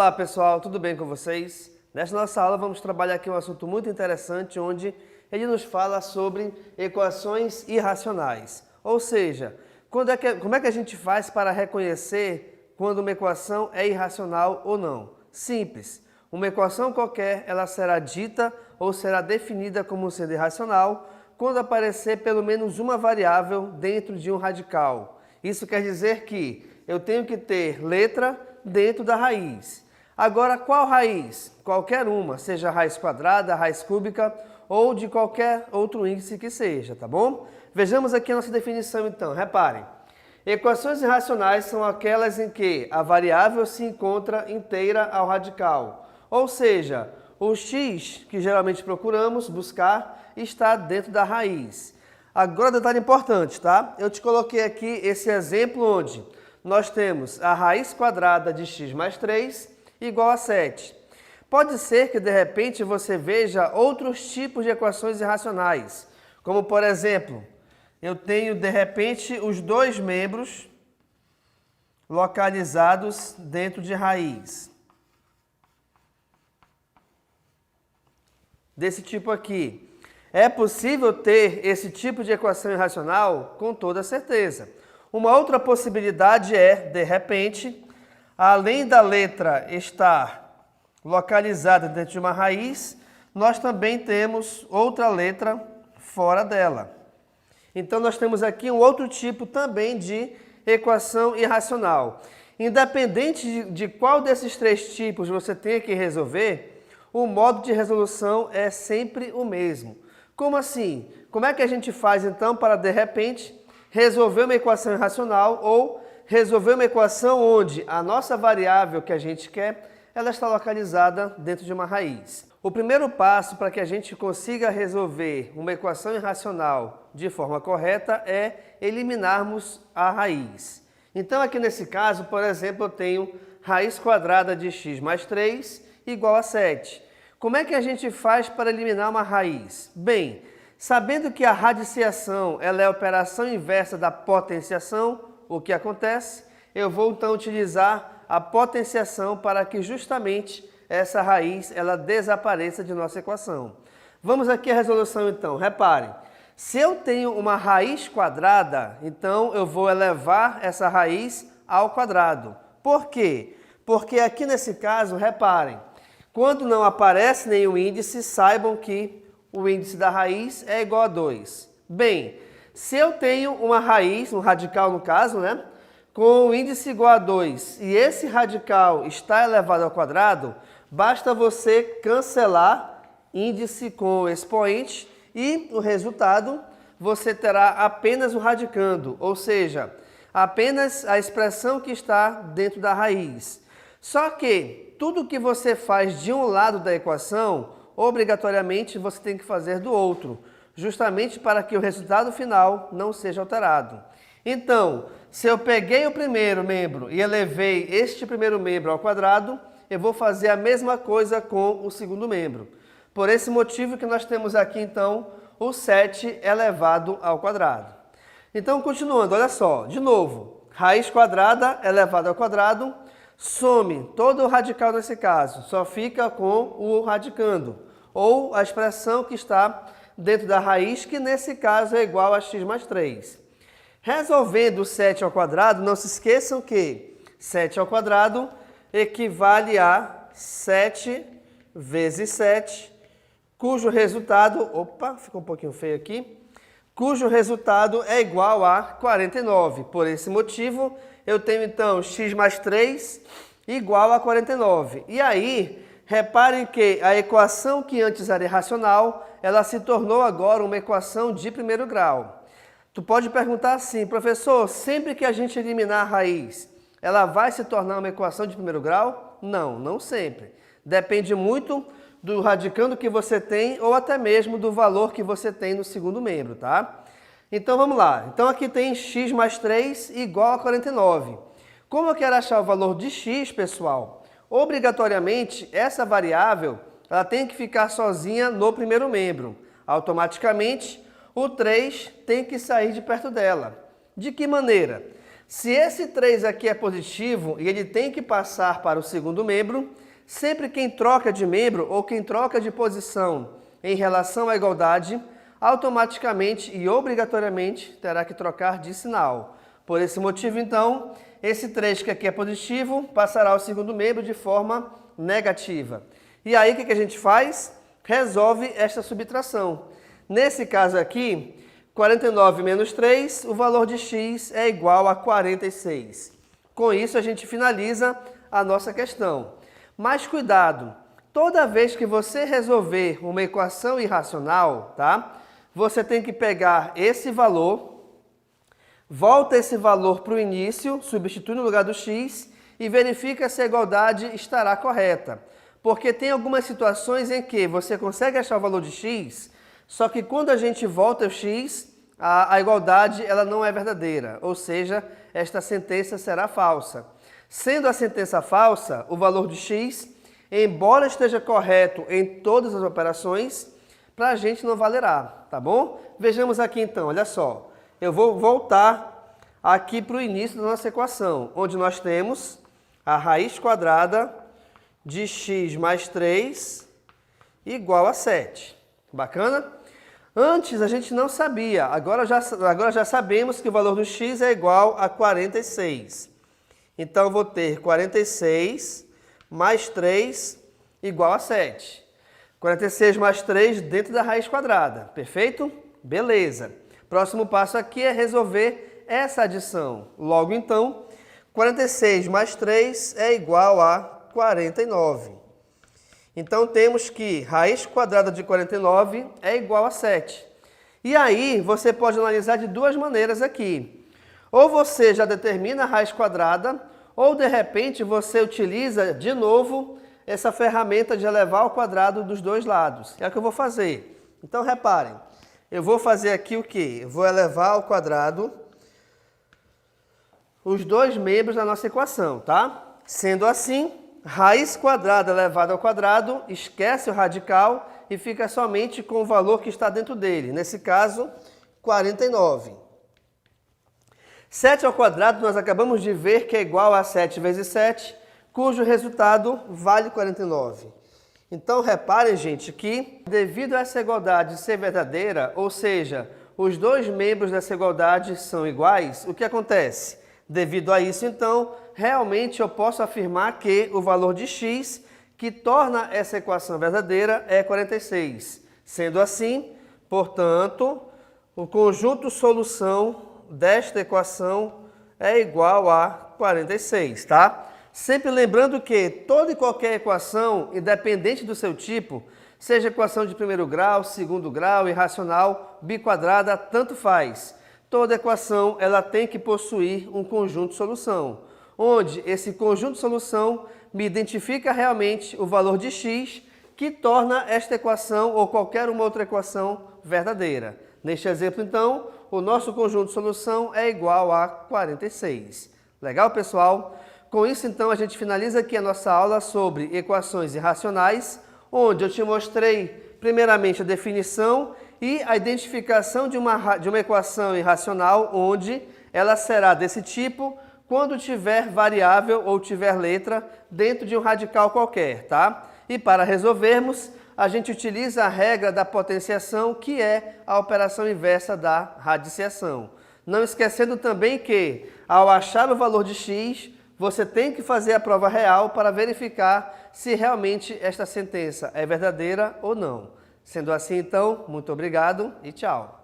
Olá pessoal, tudo bem com vocês? Nesta nossa aula vamos trabalhar aqui um assunto muito interessante onde ele nos fala sobre equações irracionais. Ou seja, como é que a gente faz para reconhecer quando uma equação é irracional ou não? Simples, uma equação qualquer ela será dita ou será definida como sendo irracional quando aparecer pelo menos uma variável dentro de um radical. Isso quer dizer que eu tenho que ter letra dentro da raiz. Agora, qual raiz? Qualquer uma, seja raiz quadrada, raiz cúbica ou de qualquer outro índice que seja, tá bom? Vejamos aqui a nossa definição então, reparem. Equações irracionais são aquelas em que a variável se encontra inteira ao radical, ou seja, o x, que geralmente procuramos buscar, está dentro da raiz. Agora, detalhe importante, tá? Eu te coloquei aqui esse exemplo onde nós temos a raiz quadrada de x mais 3 igual a 7. Pode ser que, de repente, você veja outros tipos de equações irracionais, como, por exemplo, eu tenho, de repente, os dois membros localizados dentro de raiz. Desse tipo aqui. É possível ter esse tipo de equação irracional? Com toda certeza. Uma outra possibilidade é, de repente, além da letra estar localizada dentro de uma raiz, nós também temos outra letra fora dela. Então, nós temos aqui um outro tipo também de equação irracional. Independente de qual desses três tipos você tenha que resolver, o modo de resolução é sempre o mesmo. Como assim? Como é que a gente faz, então, para, de repente, resolver uma equação irracional ou resolver uma equação onde a nossa variável que a gente quer, ela está localizada dentro de uma raiz? O primeiro passo para que a gente consiga resolver uma equação irracional de forma correta é eliminarmos a raiz. Então, aqui nesse caso, por exemplo, eu tenho raiz quadrada de x mais 3 igual a 7. Como é que a gente faz para eliminar uma raiz? Bem, sabendo que a radiciação ela é a operação inversa da potenciação, o que acontece? Eu vou então utilizar a potenciação para que justamente essa raiz ela desapareça de nossa equação. Vamos aqui à resolução então. Reparem, se eu tenho uma raiz quadrada, então eu vou elevar essa raiz ao quadrado. Por quê? Porque aqui nesse caso, reparem, quando não aparece nenhum índice, saibam que o índice da raiz é igual a 2. Bem, se eu tenho uma raiz, um radical no caso, né, com o índice igual a 2 e esse radical está elevado ao quadrado, basta você cancelar índice com expoente e o resultado você terá apenas o radicando, ou seja, apenas a expressão que está dentro da raiz. Só que tudo que você faz de um lado da equação, obrigatoriamente você tem que fazer do outro, justamente para que o resultado final não seja alterado. Então, se eu peguei o primeiro membro e elevei este primeiro membro ao quadrado, eu vou fazer a mesma coisa com o segundo membro. Por esse motivo que nós temos aqui, então, o 7 elevado ao quadrado. Então, continuando, olha só, de novo, raiz quadrada elevada ao quadrado, some todo o radical nesse caso, só fica com o radicando, ou a expressão que está dentro da raiz, que nesse caso é igual a x mais 3. Resolvendo o 7 ao quadrado, não se esqueçam que 7 ao quadrado equivale a 7 vezes 7, cujo resultado, opa, ficou um pouquinho feio aqui, cujo resultado é igual a 49. Por esse motivo, eu tenho então x mais 3 igual a 49. E aí, reparem que a equação que antes era irracional, ela se tornou agora uma equação de primeiro grau. Tu pode perguntar assim, professor, sempre que a gente eliminar a raiz, ela vai se tornar uma equação de primeiro grau? Não, não sempre. Depende muito do radicando que você tem ou até mesmo do valor que você tem no segundo membro, tá? Então vamos lá. Então aqui tem x mais 3 igual a 49. Como eu quero achar o valor de x, pessoal? Obrigatoriamente, essa variável ela tem que ficar sozinha no primeiro membro. Automaticamente, o 3 tem que sair de perto dela. De que maneira? Se esse 3 aqui é positivo e ele tem que passar para o segundo membro, sempre quem troca de membro ou quem troca de posição em relação à igualdade, automaticamente e obrigatoriamente terá que trocar de sinal. Por esse motivo, então, esse 3 que aqui é positivo passará ao segundo membro de forma negativa. E aí, o que a gente faz? Resolve esta subtração. Nesse caso aqui, 49 menos 3, o valor de x é igual a 46. Com isso, a gente finaliza a nossa questão. Mas cuidado, toda vez que você resolver uma equação irracional, tá? Você tem que pegar esse valor, volta esse valor para o início, substitui no lugar do x e verifica se a igualdade estará correta. Porque tem algumas situações em que você consegue achar o valor de x, só que quando a gente volta o x, a igualdade ela não é verdadeira, ou seja, esta sentença será falsa. Sendo a sentença falsa, o valor de x, embora esteja correto em todas as operações, para a gente não valerá, tá bom? Vejamos aqui então, olha só. Eu vou voltar aqui para o início da nossa equação, onde nós temos a raiz quadrada de x mais 3 igual a 7. Bacana? Antes a gente não sabia, agora já sabemos que o valor do x é igual a 46. Então, eu vou ter 46 mais 3 igual a 7. 46 mais 3 dentro da raiz quadrada, perfeito? Beleza. Próximo passo aqui é resolver essa adição. Logo, então, 46 mais 3 é igual a 49. Então, temos que raiz quadrada de 49 é igual a 7. E aí, você pode analisar de duas maneiras aqui. Ou você já determina a raiz quadrada, ou de repente você utiliza de novo essa ferramenta de elevar ao quadrado dos dois lados. É o que eu vou fazer. Então, reparem, eu vou fazer aqui o quê? Eu vou elevar ao quadrado os dois membros da nossa equação, tá? Sendo assim, raiz quadrada elevada ao quadrado, esquece o radical e fica somente com o valor que está dentro dele. Nesse caso, 49. 7 ao quadrado nós acabamos de ver que é igual a 7 vezes 7, cujo resultado vale 49. Então, reparem, gente, que devido a essa igualdade ser verdadeira, ou seja, os dois membros dessa igualdade são iguais, o que acontece? Devido a isso, então, realmente eu posso afirmar que o valor de x, que torna essa equação verdadeira, é 46. Sendo assim, portanto, o conjunto solução desta equação é igual a 46, tá? Sempre lembrando que toda e qualquer equação, independente do seu tipo, seja equação de primeiro grau, segundo grau, irracional, biquadrada, tanto faz. Toda equação ela tem que possuir um conjunto de solução, onde esse conjunto de solução me identifica realmente o valor de x que torna esta equação ou qualquer uma outra equação verdadeira. Neste exemplo, então, o nosso conjunto de solução é igual a 46. Legal, pessoal? Com isso, então, a gente finaliza aqui a nossa aula sobre equações irracionais, onde eu te mostrei, primeiramente, a definição e a identificação de uma equação irracional, onde ela será desse tipo quando tiver variável ou tiver letra dentro de um radical qualquer, tá? E para resolvermos, a gente utiliza a regra da potenciação, que é a operação inversa da radiciação. Não esquecendo também que, ao achar o valor de x, você tem que fazer a prova real para verificar se realmente esta sentença é verdadeira ou não. Sendo assim, então, muito obrigado e tchau.